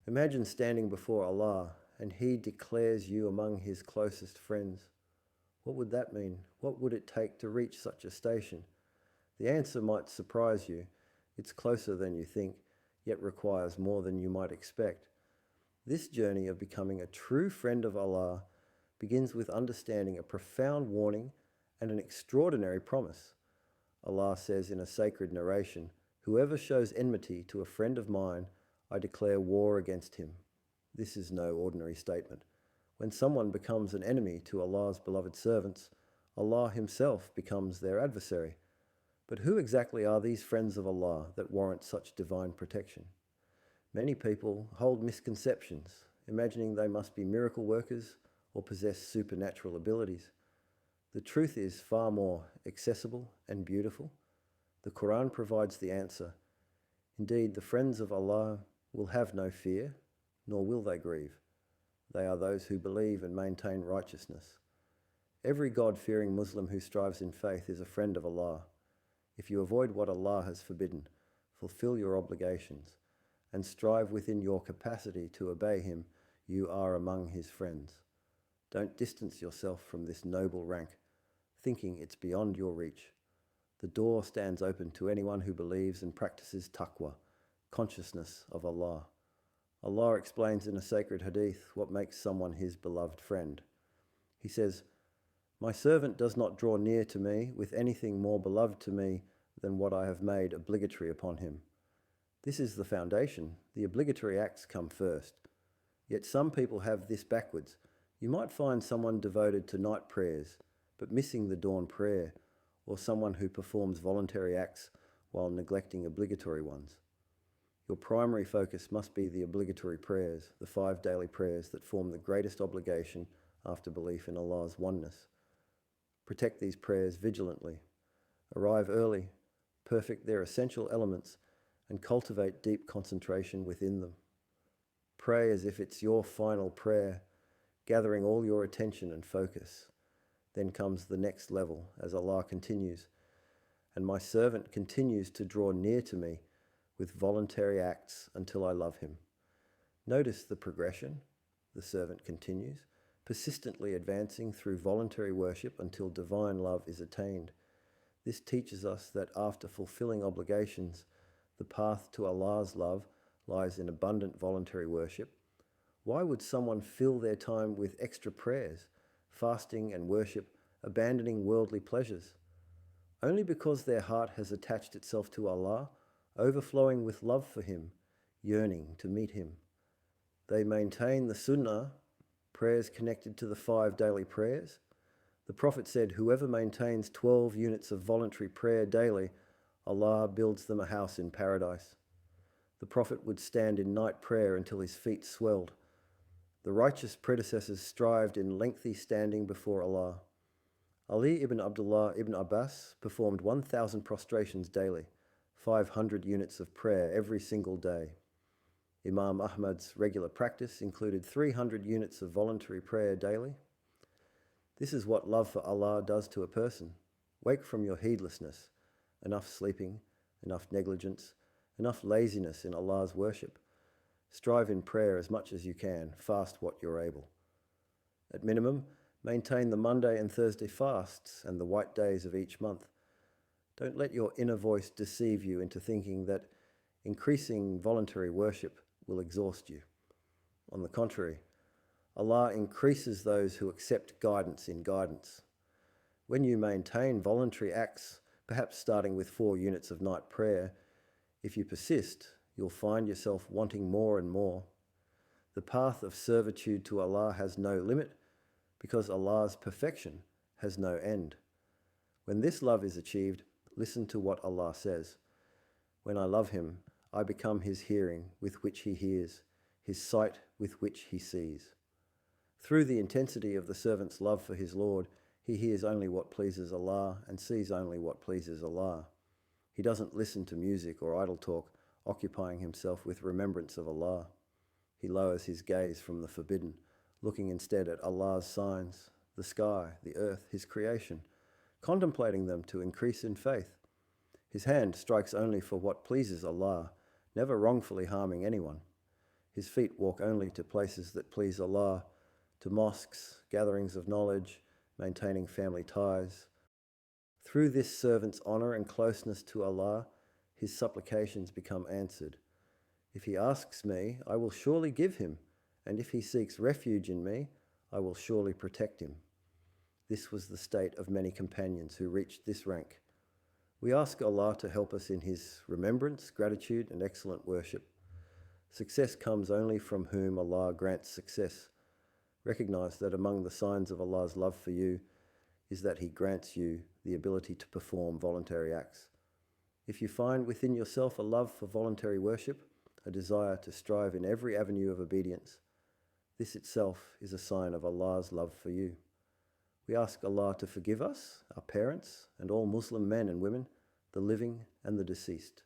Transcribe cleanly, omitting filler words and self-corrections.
Imagine standing before Allah and He declares you among His closest friends. What would that mean? What would it take to reach such a station? The answer might surprise you. It's closer than you think, yet requires more than you might expect. This journey of becoming a true friend of Allah begins with understanding a profound warning and an extraordinary promise. Allah says in a sacred narration, "Whoever shows enmity to a friend of mine, I declare war against him." This is no ordinary statement. When someone becomes an enemy to Allah's beloved servants, Allah Himself becomes their adversary. But who exactly are these friends of Allah that warrant such divine protection? Many people hold misconceptions, imagining they must be miracle workers or possess supernatural abilities. The truth is far more accessible and beautiful. The Quran provides the answer. Indeed, the friends of Allah will have no fear, nor will they grieve. They are those who believe and maintain righteousness. Every God-fearing Muslim who strives in faith is a friend of Allah. If you avoid what Allah has forbidden, fulfill your obligations, and strive within your capacity to obey Him, you are among His friends. Don't distance yourself from this noble rank, thinking it's beyond your reach. The door stands open to anyone who believes and practices taqwa, consciousness of Allah. Allah explains in a sacred hadith what makes someone His beloved friend. He says, "My servant does not draw near to me with anything more beloved to me than what I have made obligatory upon him." This is the foundation. The obligatory acts come first. Yet some people have this backwards. You might find someone devoted to night prayers, but missing the dawn prayer, or someone who performs voluntary acts while neglecting obligatory ones. Your primary focus must be the obligatory prayers, the 5 daily prayers that form the greatest obligation after belief in Allah's oneness. Protect these prayers vigilantly. Arrive early, perfect their essential elements, and cultivate deep concentration within them. Pray as if it's your final prayer, gathering all your attention and focus. Then comes the next level as Allah continues, "And my servant continues to draw near to me with voluntary acts until I love him." Notice the progression. The servant continues, persistently advancing through voluntary worship until divine love is attained. This teaches us that after fulfilling obligations, the path to Allah's love lies in abundant voluntary worship. Why would someone fill their time with extra prayers, fasting and worship, abandoning worldly pleasures? Only because their heart has attached itself to Allah, overflowing with love for Him, yearning to meet Him. They maintain the Sunnah, prayers connected to the 5 daily prayers. The Prophet said, "Whoever maintains 12 units of voluntary prayer daily, Allah builds them a house in paradise." The Prophet would stand in night prayer until his feet swelled. The righteous predecessors strived in lengthy standing before Allah. Ali ibn Abdullah ibn Abbas performed 1,000 prostrations daily, 500 units of prayer every single day. Imam Ahmad's regular practice included 300 units of voluntary prayer daily. This is what love for Allah does to a person. Wake from your heedlessness. Enough sleeping, enough negligence, enough laziness in Allah's worship. Strive in prayer as much as you can. Fast what you're able. At minimum, maintain the Monday and Thursday fasts and the white days of each month. Don't let your inner voice deceive you into thinking that increasing voluntary worship will exhaust you. On the contrary, Allah increases those who accept guidance in guidance. When you maintain voluntary acts, perhaps starting with 4 units of night prayer, if you persist, you'll find yourself wanting more and more. The path of servitude to Allah has no limit because Allah's perfection has no end. When this love is achieved, listen to what Allah says. "When I love Him, I become His hearing with which He hears, His sight with which He sees." Through the intensity of the servant's love for his Lord, he hears only what pleases Allah and sees only what pleases Allah. He doesn't listen to music or idle talk, occupying himself with remembrance of Allah. He lowers his gaze from the forbidden, looking instead at Allah's signs, the sky, the earth, His creation, contemplating them to increase in faith. His hand strikes only for what pleases Allah, never wrongfully harming anyone. His feet walk only to places that please Allah, to mosques, gatherings of knowledge, maintaining family ties. Through this servant's honour and closeness to Allah, his supplications become answered. If he asks me, I will surely give him, and if he seeks refuge in me, I will surely protect him. This was the state of many companions who reached this rank. We ask Allah to help us in his remembrance, gratitude, and excellent worship. Success comes only from whom Allah grants success. Recognize that among the signs of Allah's love for you is that he grants you the ability to perform voluntary acts. If you find within yourself a love for voluntary worship, a desire to strive in every avenue of obedience, this itself is a sign of Allah's love for you. We ask Allah to forgive us, our parents, and all Muslim men and women, the living and the deceased.